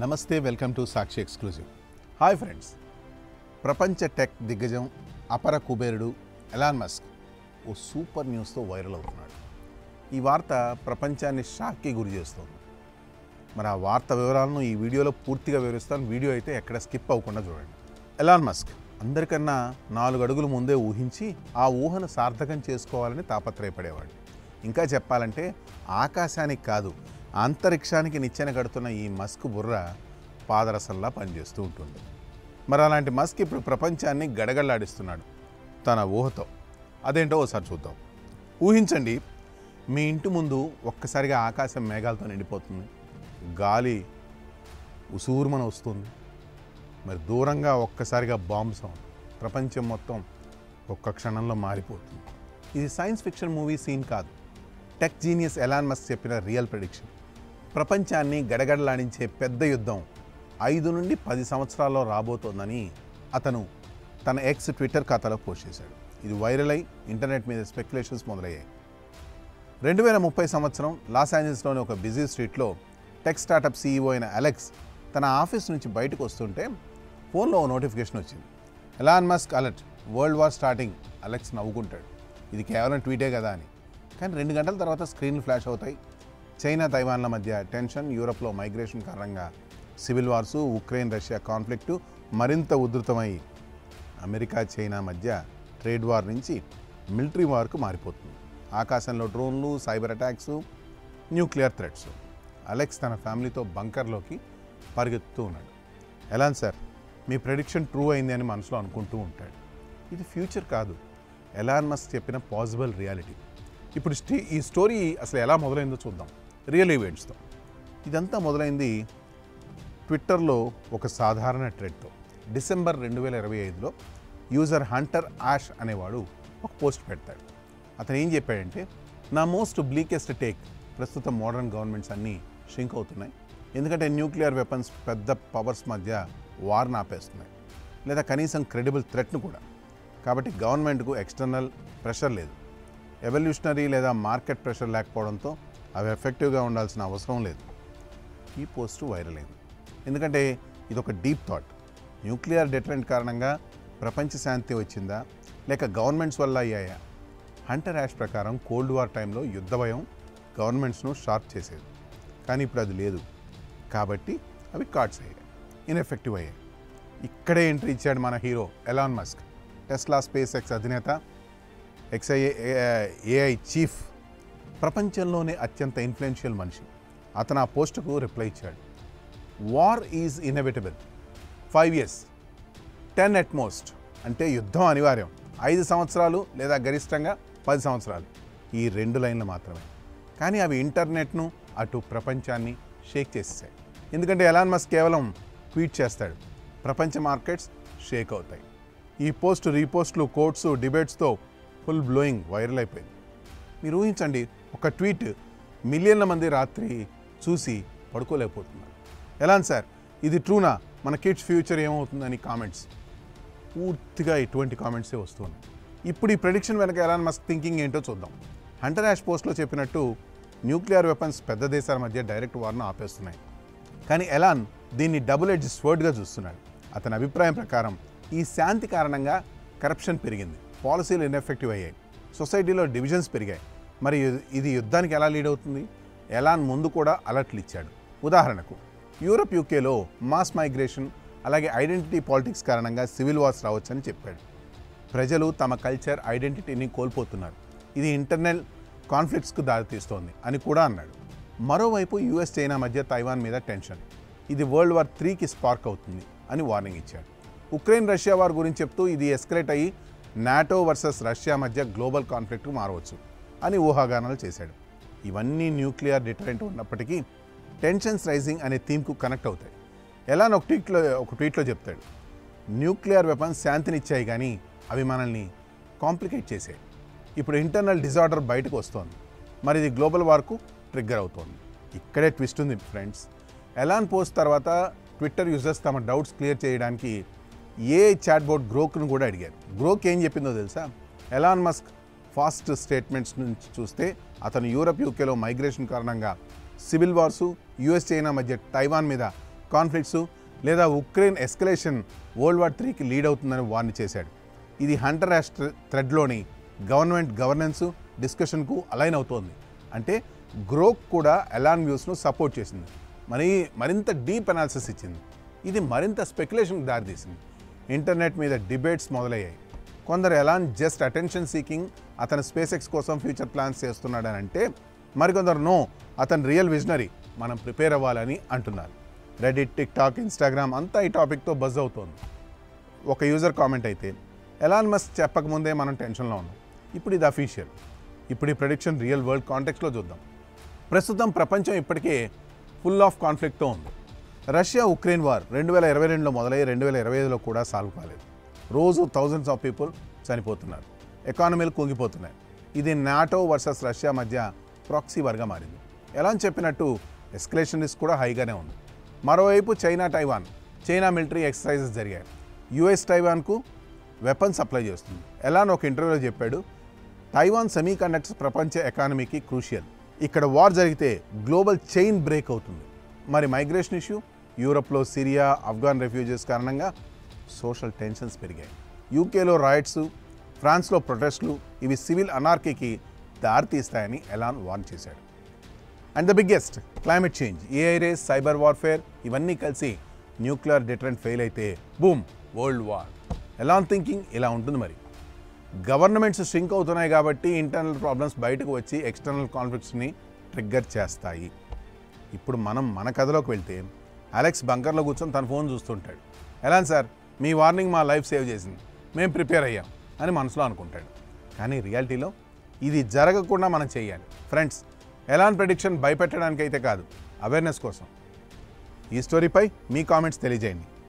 నమస్తే welcome to Sakshi exclusive. Hi friends, ప్రపంచ tech దిగ్గజం అపర కుబేరుడు ఎలాన్ మస్క్ ఓ సూపర్ న్యూస్తో వైరల్ అవుతున్నాడు. ఈ వార్త ప్రపంచాన్ని షాక్కి గురి చేస్తుంది. మరి ఆ వార్త వివరాలను ఈ వీడియోలో పూర్తిగా వివరిస్తాను. వీడియో అయితే ఎక్కడ స్కిప్ అవ్వకుండా చూడండి. ఎలాన్ మస్క్ అందరికన్నా 4 అడుగులు ముందే ఊహించి ఆ ఊహను సార్థకం చేసుకోవాలని తాపత్రయపడేవాడు. ఇంకా చెప్పాలంటే ఆకాశానికి కాదు, అంతరిక్షానికి నిచ్చెన కడుతున్న ఈ మస్క్ బుర్ర పాదరసంలా పనిచేస్తూ ఉంటుంది. మరి అలాంటి మస్క్ ఇప్పుడు ప్రపంచాన్ని గడగడలాడిస్తున్నాడు తన ఊహతో. అదేంటో ఒకసారి చూద్దాం. ఊహించండి, మీ ఇంటి ముందు ఒక్కసారిగా ఆకాశం మేఘాలతో నిండిపోతుంది, గాలి ఉసూరుమన వస్తుంది, మరి దూరంగా ఒక్కసారిగా బాంబు సౌండ్, ప్రపంచం మొత్తం ఒక్క క్షణంలో మారిపోతుంది. ఇది సైన్స్ ఫిక్షన్ మూవీ సీన్ కాదు, టెక్ జీనియస్ ఎలాన్ మస్క్ చెప్పిన రియల్ ప్రెడిక్షన్. ప్రపంచాన్ని గడగడలాడించే పెద్ద యుద్ధం 5 నుండి 10 సంవత్సరాల్లో రాబోతోందని అతను తన ఎక్స్ ట్విట్టర్ ఖాతాలో పోస్ట్ చేశాడు. ఇది వైరల్ అయి ఇంటర్నెట్ మీద స్పెక్యులేషన్స్ మొదలయ్యాయి. 2030 సంవత్సరం లాస్ ఏంజల్స్లోని ఒక బిజీ స్ట్రీట్లో టెక్ స్టార్టప్ సీఈఓ అయిన అలెక్స్ తన ఆఫీస్ నుంచి బయటకు వస్తుంటే ఫోన్లో ఓ నోటిఫికేషన్ వచ్చింది. Elon Musk alert, world war starting. Alex నవ్వుకుంటాడు, ఇది కేవలం ట్వీటే కదా అని. కానీ 2 గంటల తర్వాత స్క్రీన్లు ఫ్లాష్ అవుతాయి. చైనా తైవాన్ల మధ్య టెన్షన్, యూరప్లో మైగ్రేషన్ కారణంగా civil wars, Ukraine Russia conflict మరింత ఉధృతమై అమెరికా చైనా మధ్య ట్రేడ్ వార్ నుంచి మిలిటరీ వార్కు మారిపోతుంది. ఆకాశంలో డ్రోన్లు, cyber attacks, nuclear threats. Alex తన ఫ్యామిలీతో బంకర్లోకి పరిగెత్తుతూ ఉన్నాడు. ఎలాన్ సార్, మీ ప్రెడిక్షన్ ట్రూ అయింది అని మనసులో అనుకుంటూ ఉంటాడు. ఇది ఫ్యూచర్ కాదు, ఎలాన్ మస్క్ చెప్పిన పాసిబుల్ రియాలిటీ. ఇప్పుడు ఈ స్టోరీ అసలు ఎలా మొదలైందో చూద్దాం, రియల్ ఈవెంట్స్తో. ఇదంతా మొదలైంది ట్విట్టర్లో ఒక సాధారణ ట్రెడ్తో. డిసెంబర్ 2025లో యూజర్ హంటర్ యాష్ అనేవాడు ఒక పోస్ట్ పెడతాడు. అతను ఏం చెప్పాడంటే, నా మోస్ట్ బ్లీకెస్ట్ టేక్, ప్రస్తుతం మోడర్న్ గవర్నమెంట్స్ అన్నీ షింక్ అవుతున్నాయి, ఎందుకంటే న్యూక్లియర్ వెపన్స్ పెద్ద పవర్స్ మధ్య వార్ని ఆపేస్తున్నాయి, లేదా కనీసం క్రెడిబుల్ థ్రెట్ను కూడా. కాబట్టి గవర్నమెంట్కు ఎక్స్టర్నల్ ప్రెషర్ లేదు, ఎవల్యూషనరీ లేదా మార్కెట్ ప్రెషర్ లేకపోవడంతో అవి ఎఫెక్టివ్గా ఉండాల్సిన అవసరం లేదు. ఈ పోస్టు వైరల్ అయింది ఎందుకంటే ఇది ఒక డీప్ థాట్. న్యూక్లియర్ డెటరెంట్ కారణంగా ప్రపంచ శాంతి వచ్చిందా, లేక గవర్నమెంట్స్ వల్ల అయ్యాయా? హంటర్ యాష్ ప్రకారం కోల్డ్ వార్ టైంలో యుద్ధ భయం గవర్నమెంట్స్ను షార్ప్ చేసేది, కానీ ఇప్పుడు అది లేదు. కాబట్టి అవి కార్డ్స్ అయ్యాయి, ఇన్ఎఫెక్టివ్ అయ్యాయి. ఇక్కడే ఎంట్రీ ఇచ్చాడు మన hero Elon Musk. Tesla space X అధినేత, ఏఐ చీఫ్, ప్రపంచంలోనే అత్యంత ఇన్ఫ్లుయెన్షియల్ మనిషి. అతను ఆ పోస్టుకు రిప్లై ఇచ్చాడు. War is inevitable, 5 years, 10 at most. అంటే యుద్ధం అనివార్యం, 5 సంవత్సరాలు లేదా గరిష్టంగా 10 సంవత్సరాలు. ఈ 2 లైన్లు మాత్రమే, కానీ అవి ఇంటర్నెట్ను అటు ప్రపంచాన్ని షేక్ చేసేసాయి. ఎందుకంటే ఎలాన్ మస్క్ కేవలం ట్వీట్ చేస్తాడు, ప్రపంచ మార్కెట్స్ షేక్ అవుతాయి. ఈ పోస్ట్ రీపోస్ట్లు, కోట్స్, డిబేట్స్తో ఫుల్ బ్లోయింగ్ వైరల్ అయిపోయింది. మీరు ఊహించండి, ఒక ట్వీట్ మిలియన్ల మంది రాత్రి చూసి పడుకోలేకపోతున్నారు. ఎలాన్ సార్, ఇది ట్రూనా, మన కిడ్స్ ఫ్యూచర్ ఏమవుతుందని కామెంట్స్, పూర్తిగా ఇటువంటి కామెంట్సే వస్తున్నాయి. ఇప్పుడు ఈ ప్రెడిక్షన్ వెనక ఎలాన్ మస్క్ థింకింగ్ ఏంటో చూద్దాం. హంటర్ యాష్ పోస్ట్లో చెప్పినట్టు న్యూక్లియర్ వెపన్స్ పెద్ద దేశాల మధ్య డైరెక్ట్ వార్ను ఆపేస్తున్నాయి, కానీ ఎలాన్ దీన్ని డబుల్ ఎడ్జ్ స్వర్డ్గా చూస్తున్నాడు. అతని అభిప్రాయం ప్రకారం ఈ శాంతి కారణంగా కరప్షన్ పెరిగింది, పాలసీలు ఇన్ఎఫెక్టివ్ అయ్యాయి, సొసైటీలో డివిజన్స్ పెరిగాయి. మరి ఇది యుద్ధానికి ఎలా లీడ్ అవుతుంది? ఎలాన్ ముందు కూడా అలర్ట్లు ఇచ్చాడు. ఉదాహరణకు యూరప్, యూకేలో మాస్ మైగ్రేషన్, అలాగే ఐడెంటిటీ పాలిటిక్స్ కారణంగా సివిల్ వార్స్ రావచ్చని చెప్పాడు. ప్రజలు తమ కల్చర్, ఐడెంటిటీని కోల్పోతున్నారు, ఇది ఇంటర్నల్ కాన్ఫ్లిక్ట్స్కు దారితీస్తోంది అని కూడా అన్నాడు. మరోవైపు యుఎస్ చైనా మధ్య తైవాన్ మీద టెన్షన్, ఇది వరల్డ్ వార్ 3కి స్పార్క్ అవుతుంది అని వార్నింగ్ ఇచ్చాడు. ఉక్రెయిన్ రష్యా వార్ గురించి చెప్తూ ఇది ఎస్కలేట్ అయ్యి నాటో వర్సెస్ రష్యా మధ్య గ్లోబల్ కాన్ఫ్లిక్ట్కు మారవచ్చు అని ఊహాగానాలు చేశాడు. ఇవన్నీ న్యూక్లియర్ డిటరెంట్ ఉన్నప్పటికీ టెన్షన్స్ రైజింగ్ అనే థీమ్కు కనెక్ట్ అవుతాయి. ఎలాన్ ఒక ట్వీట్లో చెప్తాడు, న్యూక్లియర్ వెపన్స్ శాంతినిచ్చాయి కానీ అవి మనల్ని కాంప్లికేట్ చేసాయి. ఇప్పుడు ఇంటర్నల్ డిజార్డర్ బయటకు వస్తోంది, మరి ఇది గ్లోబల్ వార్కు ట్రిగ్గర్ అవుతోంది. ఇక్కడే ట్విస్ట్ ఉంది ఫ్రెండ్స్. ఎలాన్ పోస్ట్ తర్వాత ట్విట్టర్ యూజర్స్ తమ డౌట్స్ క్లియర్ చేయడానికి చాట్బోట్ గ్రోక్ను కూడా అడిగారు. గ్రోక్ ఏం చెప్పిందో తెలుసా? ఎలాన్ మస్క్ ఫాస్ట్ స్టేట్మెంట్స్ నుంచి చూస్తే అతను యూరప్, యూకేలో మైగ్రేషన్ కారణంగా సివిల్ వార్సు, యుఎస్ చైనా మధ్య తైవాన్ మీద కాన్ఫ్లిక్ట్స్ లేదా ఉక్రెయిన్ ఎస్కలేషన్ వరల్డ్ వార్ 3కి లీడ్ అవుతుందని వార్న్ చేశాడు. ఇది హంటర్ యాష్ థ్రెడ్లోని గవర్నమెంట్ గవర్నెన్స్ డిస్కషన్కు అలైన్ అవుతోంది. అంటే గ్రోక్ కూడా ఎలాన్ వ్యూస్ను సపోర్ట్ చేసింది, మరింత డీప్ అనాలిసిస్ ఇచ్చింది. ఇది మరింత స్పెక్యులేషన్కి దారితీసింది. ఇంటర్నెట్ మీద డిబేట్స్ మొదలయ్యాయి. కొందరు ఎలాన్ జస్ట్ అటెన్షన్ సీకింగ్, అతను స్పేస్ ఎక్స్ కోసం ఫ్యూచర్ ప్లాన్స్ చేస్తున్నాడని అంటే, మరికొందరు నో, అతను రియల్ విజనరీ, మనం ప్రిపేర్ అవ్వాలని అంటున్నారు. రెడిట్, టిక్టాక్, ఇన్స్టాగ్రామ్ అంతా ఈ టాపిక్తో బజ్ అవుతోంది. ఒక యూజర్ కామెంట్ అయితే, ఎలాన్ మస్క్ చెప్పకముందే మనం టెన్షన్లో ఉన్నాం, ఇప్పుడు ఇది అఫీషియల్. ఇప్పుడు ఈ ప్రెడిక్షన్ రియల్ వరల్డ్ కాంటెక్స్లో చూద్దాం. ప్రస్తుతం ప్రపంచం ఇప్పటికే ఫుల్ ఆఫ్ కాన్ఫ్లిక్ట్తో ఉంది. రష్యా ఉక్రెయిన్ వార్ 2022లో మొదలై 2025లో కూడా సాల్వ్ కాలేదు. రోజు థౌజండ్స్ ఆఫ్ పీపుల్ చనిపోతున్నారు, ఎకానమీలు కుంగిపోతున్నాయి. ఇది నాటో వర్సెస్ రష్యా మధ్య ప్రాక్సీ వార్గా మారింది. ఎలా అని చెప్పినట్టు ఎస్కలేషన్ రిస్క్ కూడా హైగానే ఉంది. మరోవైపు చైనా మిలిటరీ ఎక్సర్సైజెస్ జరిగాయి. యుఎస్ టైవాన్కు వెపన్స్ సప్లై చేస్తుంది. ఎలాన్ ఒక ఇంటర్వ్యూలో చెప్పాడు, తైవాన్ సెమీ కండక్టర్స్ ప్రపంచ ఎకానమీకి క్రూషియల్. ఇక్కడ వార్ జరిగితే గ్లోబల్ చైన్ బ్రేక్ అవుతుంది. మరి మైగ్రేషన్ ఇష్యూ, యూరప్లో సిరియా, ఆఫ్ఘాన్ రెఫ్యూజీస్ కారణంగా సోషల్ టెన్షన్స్ పెరిగాయి. యూకేలో రాయిట్స్, ఫ్రాన్స్లో ప్రొటెస్టులు, ఇవి సివిల్ అనార్కీకి దారితీస్తాయని ఎలాన్ వార్న్ చేశాడు. And the biggest, climate change, AI race, cyber warfare ఇవన్నీ కలిసి న్యూక్లియర్ డిటరెంట్ ఫెయిల్ అయితే boom, world war. Elon thinking ఇలా ఉంటుంది. మరి గవర్నమెంట్స్ ష్రింక్ అవుతున్నాయి కాబట్టి ఇంటర్నల్ ప్రాబ్లమ్స్ బయటకు వచ్చి ఎక్స్టర్నల్ కాన్ఫ్లిక్ట్స్ని ట్రిగ్గర్ చేస్తాయి. ఇప్పుడు మన కథలోకి వెళ్తే, అలెక్స్ బంకర్లో కూర్చొని తన ఫోన్ చూస్తుంటాడు. ఎలాన్ సార్, మీ వార్నింగ్ మా లైఫ్ సేవ్ చేసింది, మేము ప్రిపేర్ అయ్యాం అని మనసులో అనుకుంటాడు. కానీ రియాలిటీలో ఇది జరగకుండా మనం చేయాలి. ఫ్రెండ్స్, ఎలాన్ ప్రెడిక్షన్ భయపెట్టడానికైతే కాదు, అవేర్నెస్ కోసం. ఈ స్టోరీపై మీ కామెంట్స్ తెలియజేయండి.